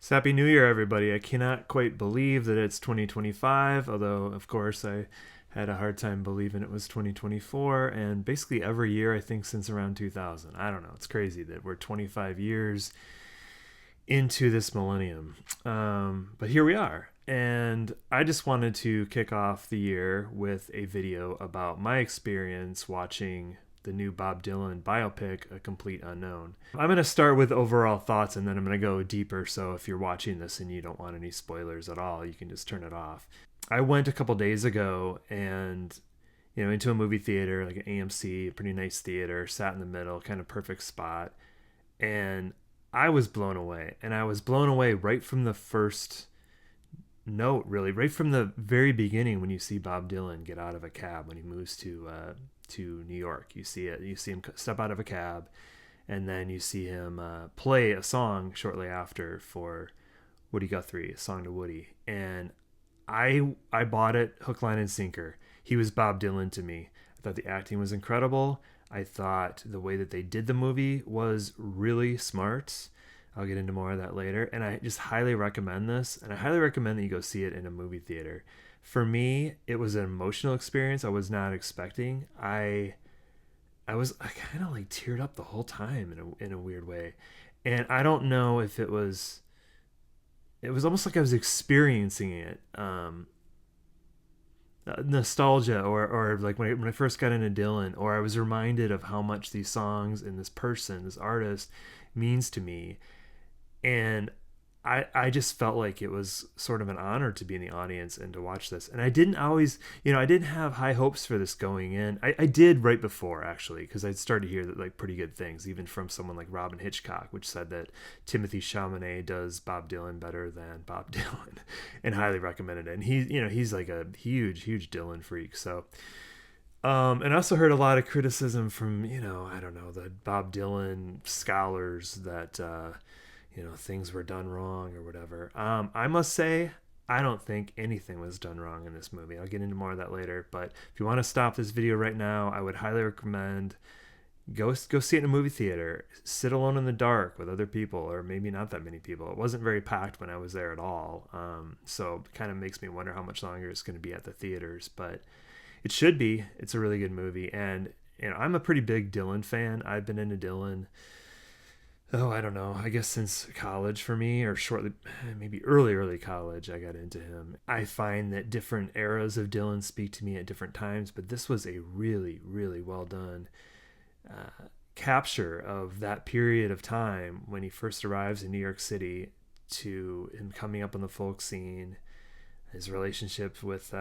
Happy New Year, everybody. I cannot quite believe that it's 2025, although, of course, I had a hard time believing it was 2024. And basically, every year, I think, since around 2000. I don't know. It's crazy that we're 25 years into this millennium. But here we are. And I just wanted to kick off the year with a video about my experience watching the new Bob Dylan biopic, A Complete Unknown. I'm going to start with overall thoughts and then I'm going to go deeper. So if you're watching this and you don't want any spoilers at all, you can just turn it off. I went a couple days ago and, into a movie theater, like an AMC, a pretty nice theater, sat in the middle, kind of perfect spot. And I was blown away. And I was blown away right from the first note, really, right from the very beginning when you see Bob Dylan get out of a cab when he moves to New York. You see it. You see him step out of a cab, and then you see him play a song shortly after for Woody Guthrie, a song to Woody. And I bought it hook, line, and sinker. He was Bob Dylan to me. I thought the acting was incredible. I thought the way that they did the movie was really smart. I'll get into more of that later. And I just highly recommend this. And I highly recommend that you go see it in a movie theater. For me, it was an emotional experience I was not expecting. I kind of like teared up the whole time in a weird way. And I don't know if it was almost like I was experiencing it. Nostalgia or like when I first got into Dylan, or I was reminded of how much these songs and this artist means to me. And I just felt like it was sort of an honor to be in the audience and to watch this. And I didn't always, I didn't have high hopes for this going in. I did right before, actually, because I'd started to hear that, like, pretty good things, even from someone like Robin Hitchcock, which said that Timothy Chalamet does Bob Dylan better than Bob Dylan, and highly recommended it. And he's like a huge Dylan freak. So, and I also heard a lot of criticism from, I don't know, the Bob Dylan scholars that, things were done wrong or whatever. I must say, I don't think anything was done wrong in this movie. I'll get into more of that later. But if you want to stop this video right now, I would highly recommend go see it in a movie theater. Sit alone in the dark with other people, or maybe not that many people. It wasn't very packed when I was there at all. So it kind of makes me wonder how much longer it's going to be at the theaters. But it should be. It's a really good movie. And I'm a pretty big Dylan fan. I've been into Dylan, I don't know, I guess since college for me, or shortly, maybe early college, I got into him. I find that different eras of Dylan speak to me at different times, but this was a really, really well done capture of that period of time when he first arrives in New York City to him coming up on the folk scene, his relationships with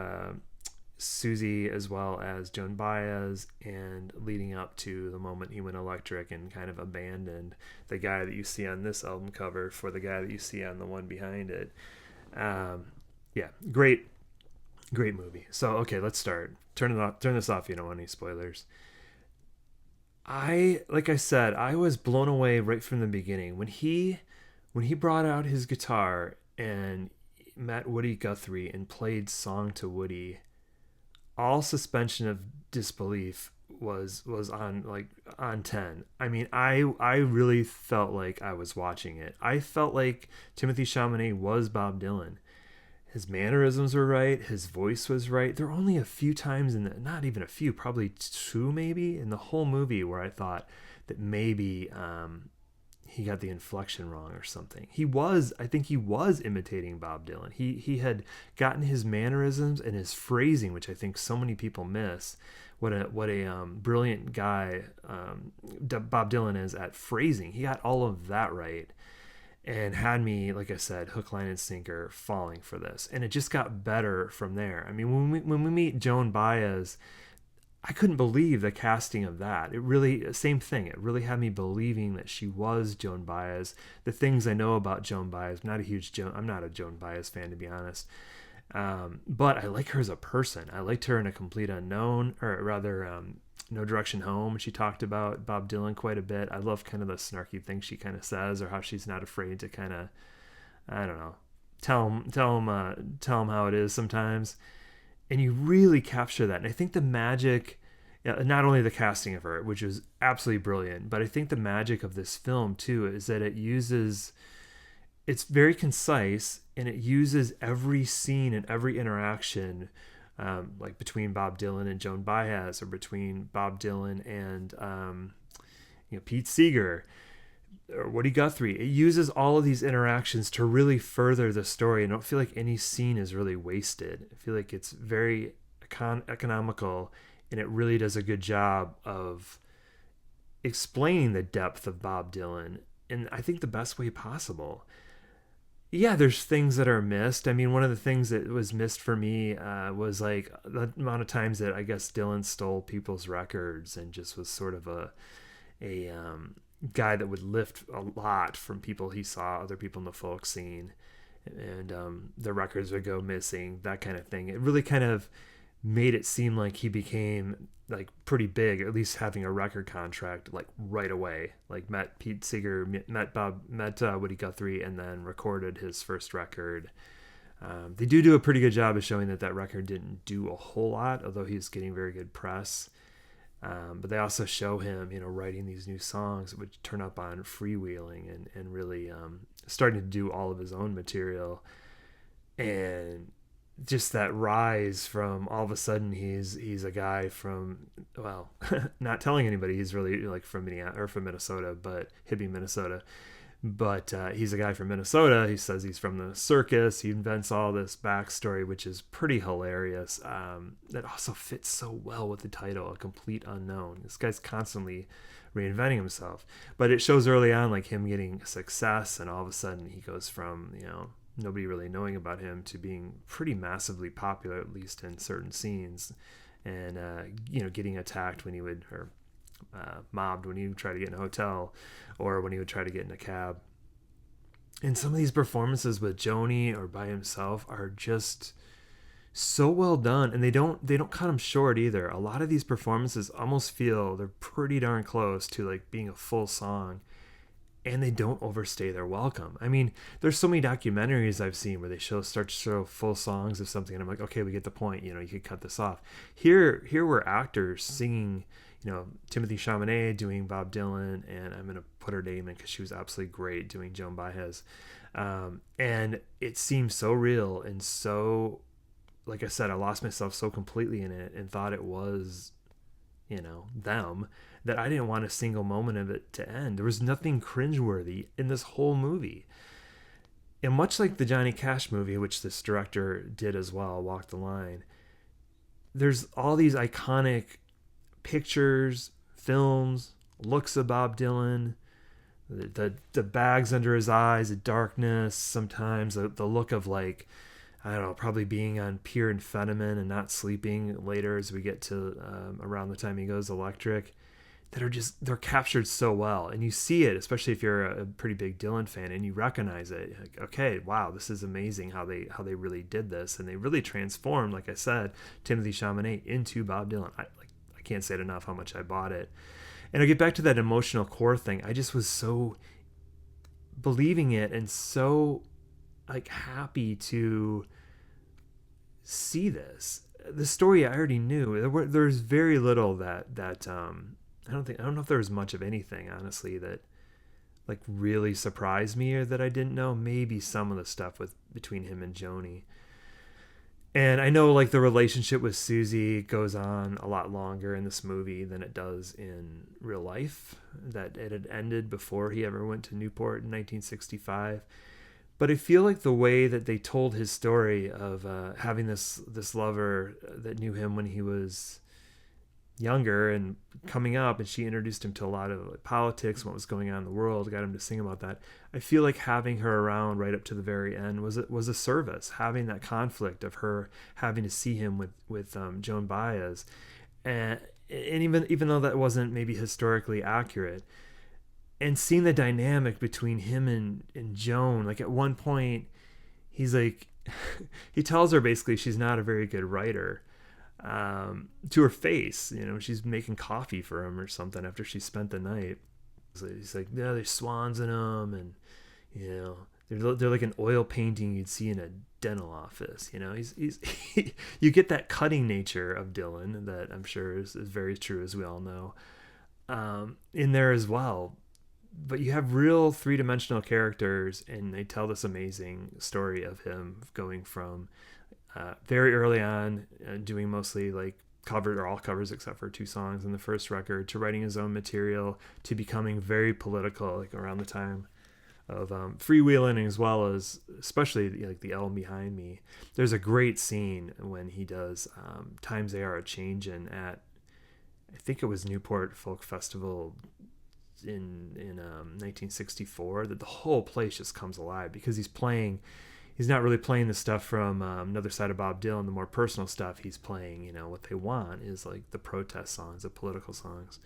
Susie as well as Joan Baez, and leading up to the moment he went electric and kind of abandoned the guy that you see on this album cover for the guy that you see on the one behind it. Yeah, great movie. So okay, let's start. Turn this off if you don't want any spoilers. Like I said, I was blown away right from the beginning when he brought out his guitar and met Woody Guthrie and played Song to Woody. All suspension of disbelief was on 10. I mean, I really felt like I was watching it. I felt like Timothy Chalamet was Bob Dylan. His mannerisms were right. His voice was right. There were only a few times not even a few, probably two maybe in the whole movie where I thought that maybe he got the inflection wrong or something. I think he was imitating Bob Dylan. He had gotten his mannerisms and his phrasing, which I think so many people miss. What a brilliant guy Bob Dylan is at phrasing. He got all of that right, and had me, like I said, hook, line, and sinker, falling for this. And it just got better from there. I mean, when we meet Joan Baez, I couldn't believe the casting of that. It really, same thing. It really had me believing that she was Joan Baez. The things I know about Joan Baez, I'm not a Joan Baez fan, to be honest. But I like her as a person. I liked her in A Complete Unknown, or rather, No Direction Home. She talked about Bob Dylan quite a bit. I love kind of the snarky things she kind of says, or how she's not afraid to kind of, I don't know, tell him how it is sometimes. And you really capture that. And I think the magic, not only the casting of her, which was absolutely brilliant, but I think the magic of this film too is that it uses it's very concise, and it uses every scene and every interaction, like between Bob Dylan and Joan Baez, or between Bob Dylan and Pete Seeger or Woody Guthrie. It uses all of these interactions to really further the story. I don't feel like any scene is really wasted. I feel like it's very economical, and it really does a good job of explaining the depth of Bob Dylan, and I think the best way possible. Yeah, there's things that are missed. I mean, one of the things that was missed for me was like the amount of times that I guess Dylan stole people's records and just was sort of a guy that would lift a lot from people he saw, other people in the folk scene, and the records would go missing, that kind of thing. It really kind of made it seem like he became like pretty big, at least having a record contract like right away. Like met Pete Seeger, met Woody Guthrie, and then recorded his first record. They do a pretty good job of showing that record didn't do a whole lot, although he's getting very good press. But they also show him, writing these new songs that would turn up on Freewheeling, and really starting to do all of his own material. And just that rise from all of a sudden he's a guy from, well, not telling anybody he's really like from Minnesota, but hippie Minnesota. But he's a guy from Minnesota. He says he's from the circus. He invents all this backstory, which is pretty hilarious. That also fits so well with the title, A Complete Unknown. This guy's constantly reinventing himself. But it shows early on like him getting success, and all of a sudden he goes from, nobody really knowing about him to being pretty massively popular, at least in certain scenes, and getting attacked when he would, or mobbed when he would try to get in a hotel, or when he would try to get in a cab. And some of these performances with Joni or by himself are just so well done, and they don't cut them short either. A lot of these performances almost feel they're pretty darn close to like being a full song, and they don't overstay their welcome. I mean, there's so many documentaries I've seen where they start to show full songs of something, and I'm like, okay, we get the point. You could cut this off. Here were actors singing, Timothy Chalamet doing Bob Dylan, and I'm going to put her name in because she was absolutely great doing Joan Baez. And it seemed so real, and so, like I said, I lost myself so completely in it and thought it was, them, that I didn't want a single moment of it to end. There was nothing cringeworthy in this whole movie. And much like the Johnny Cash movie, which this director did as well, Walk the Line, there's all these iconic pictures, films, looks of Bob Dylan, the bags under his eyes, the darkness, sometimes the look of like, I don't know, probably being on pure amphetamine and not sleeping later as we get to around the time he goes electric, that are just, they're captured so well. And you see it, especially if you're a pretty big Dylan fan, and you recognize it. Like, okay, wow, this is amazing how they really did this. And they really transformed, like I said, Timothy Chalamet into Bob Dylan. I can't say it enough how much I bought it. And I'll get back to that emotional core thing. I just was so believing it, and so like happy to see this. The story I already knew. There's very little that I don't know if there was much of anything, honestly, that like really surprised me or that I didn't know. Maybe some of the stuff between him and Joni. And I know like the relationship with Susie goes on a lot longer in this movie than it does in real life. That it had ended before he ever went to Newport in 1965. But I feel like the way that they told his story of having this lover that knew him when he was younger and coming up, and she introduced him to a lot of politics, what was going on in the world, got him to sing about that. I feel like having her around right up to the very end was a service. Having that conflict of her having to see him with Joan Baez, and even though that wasn't maybe historically accurate, and seeing the dynamic between him and Joan. Like at one point, he's like, he tells her basically she's not a very good writer. To her face, she's making coffee for him or something after she spent the night. So he's like, yeah, there's swans in them, and they're like an oil painting you'd see in a dental office. He's you get that cutting nature of Dylan that I'm sure is very true, as we all know, in there as well. but you have real three-dimensional characters, and they tell this amazing story of him going from very early on doing mostly like covered or all covers except for two songs in the first record, to writing his own material, to becoming very political like around the time of freewheeling, as well as especially like the album Behind Me. There's a great scene when he does Times They Are a Changin' at, I think it was Newport Folk Festival in 1964, that the whole place just comes alive because he's not really playing the stuff from Another Side of Bob Dylan, the more personal stuff. He's playing, you know, what they want is like the protest songs, the political songs.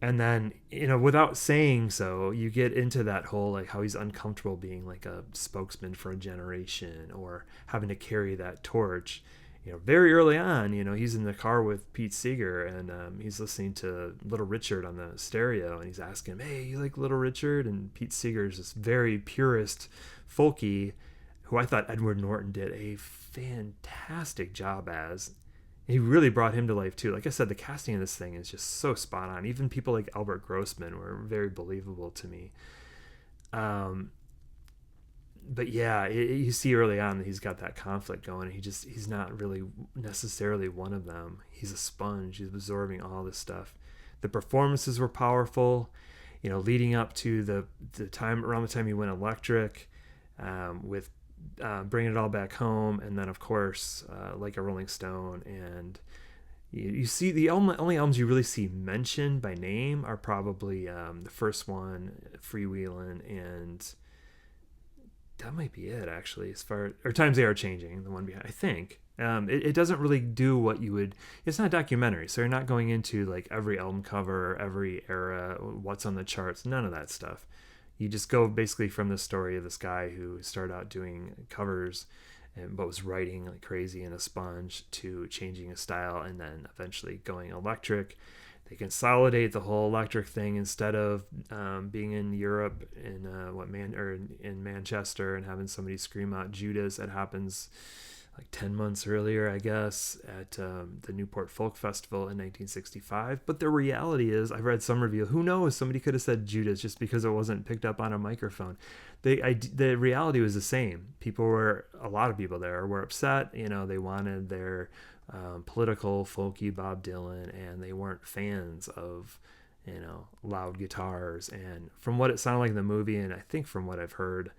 And then, you know, without saying so, you get into that whole like how he's uncomfortable being like a spokesman for a generation or having to carry that torch. You know, very early on, you know, he's in the car with Pete Seeger, and he's listening to Little Richard on the stereo, and he's asking him, "Hey, you like Little Richard?" And Pete Seeger is this very purist, folky, who I thought Edward Norton did a fantastic job as. He really brought him to life too. Like I said, the casting of this thing is just so spot on. Even people like Albert Grossman were very believable to me. But yeah, you see early on that he's got that conflict going. And he's not really necessarily one of them. He's a sponge. He's absorbing all this stuff. The performances were powerful, you know, leading up to the time around the time he went electric, with Bringing It All Back Home, and then of course Like a Rolling Stone. And you see the only albums you really see mentioned by name are probably the first one, Freewheelin', and that might be it actually, as far or Times They Are Changing, the one behind, I think. It doesn't really do what you would, it's not a documentary, so you're not going into like every album cover, every era, what's on the charts, none of that stuff. You just go basically from the story of this guy who started out doing covers but was writing like crazy in a sponge, to changing his style and then eventually going electric. They consolidate the whole electric thing instead of being in Europe in Manchester and having somebody scream out Judas. That happens like 10 months earlier, I guess, at the Newport Folk Festival in 1965. But the reality is, I've read some review, who knows, somebody could have said Judas just because it wasn't picked up on a microphone. The reality was the same. A lot of people there were upset. You know, they wanted their political, folky Bob Dylan, and they weren't fans of, you know, loud guitars. And from what it sounded like in the movie, and I think from what I've heard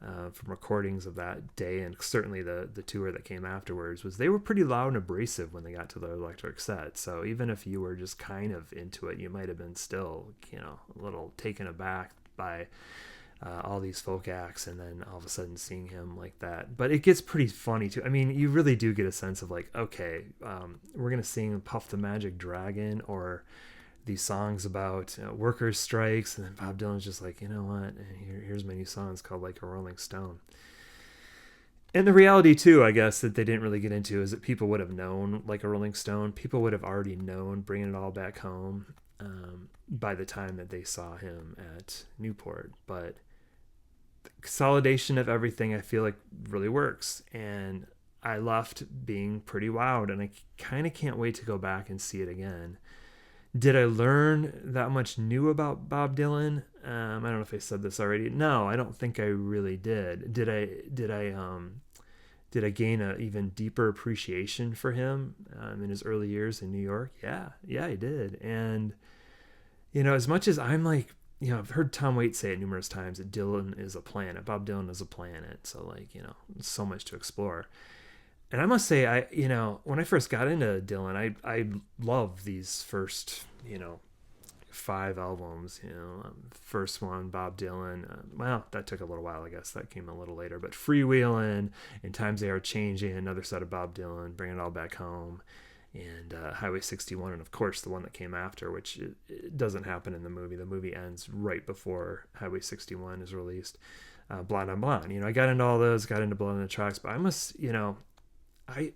from recordings of that day, and certainly the tour that came afterwards, was they were pretty loud and abrasive when they got to the electric set. So even if you were just kind of into it, you might have been still, you know, a little taken aback by all these folk acts, and then all of a sudden seeing him like that. But it gets pretty funny too. I mean, you really do get a sense of like, okay, we're gonna sing Puff the Magic Dragon, or these songs about workers' strikes, and then Bob Dylan's just like, you know what, here's my new song. It's called Like a Rolling Stone. And the reality too, I guess, that they didn't really get into is that people would have known Like a Rolling Stone. People would have already known Bringing It All Back Home by the time that they saw him at Newport. But the consolidation of everything, I feel like, really works. And I left being pretty wowed, and I kind of can't wait to go back and see it again. Did I learn that much new about Bob Dylan? I don't know if I said this already. No, I don't think I really did. Did I gain a even deeper appreciation for him in his early years in New York? Yeah, I did. And you know, as much as I'm like, you know, I've heard Tom Waits say it numerous times that Dylan is a planet. Bob Dylan is a planet. So like, you know, so much to explore. And I must say, you know, when I first got into Dylan, I love these first, you know, 5 albums. You know, first one, Bob Dylan. Well, that took a little while, I guess. That came a little later. But Freewheelin', and Times They Are Changing, another set of Bob Dylan, Bring It All Back Home, and Highway 61, and of course the one that came after, which it doesn't happen in the movie. The movie ends right before Highway 61 is released. Blonde on Blonde. You know, I got into all those, got into Blood on the Tracks, but I must, you know, I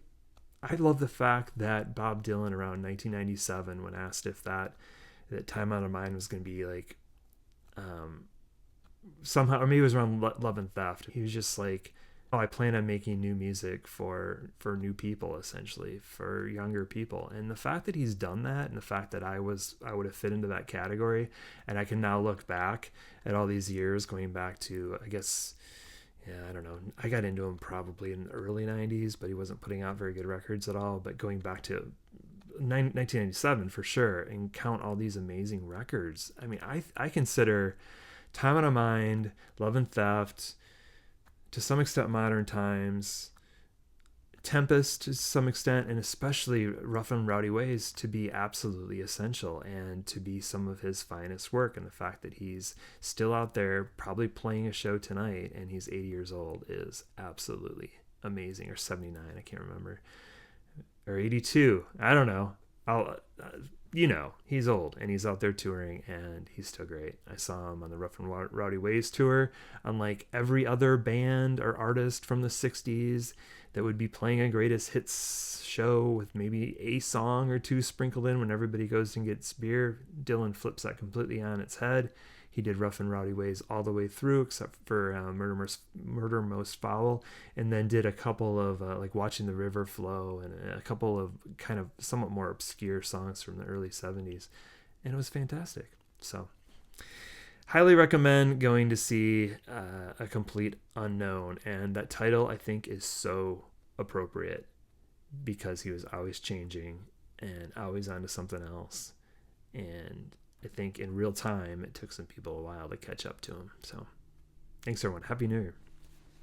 love the fact that Bob Dylan around 1997, when asked if that Time Out of Mind was going to be like somehow, or maybe it was around Love and Theft, he was just like, Oh, I plan on making new music for new people, essentially for younger people. And the fact that he's done that, and the fact that I would have fit into that category, and I can now look back at all these years, going back to, I guess, yeah, I don't know. I got into him probably in the early 90s, but he wasn't putting out very good records at all. But going back to 1997 for sure, and count all these amazing records. I mean, I consider Time on a Mind, Love and Theft, to some extent Modern Times, Tempest to some extent, and especially Rough and Rowdy Ways to be absolutely essential and to be some of his finest work. And the fact that he's still out there probably playing a show tonight and he's 80 years old is absolutely amazing. Or 79, I can't remember. Or 82, I don't know. I'll he's old and he's out there touring and he's still great. I saw him on the Rough and Rowdy Ways tour. Unlike every other band or artist from the 60s that would be playing a greatest hits show with maybe a song or two sprinkled in when everybody goes and gets beer, Dylan flips that completely on its head. He did Rough and Rowdy Ways all the way through, except for Murder Most Foul, and then did a couple of like Watching the River Flow and a couple of kind of somewhat more obscure songs from the early 70s. And it was fantastic. So highly recommend going to see A Complete Unknown. And that title, I think, is so appropriate because he was always changing and always onto something else. And I think in real time, it took some people a while to catch up to him. So thanks, everyone. Happy New Year.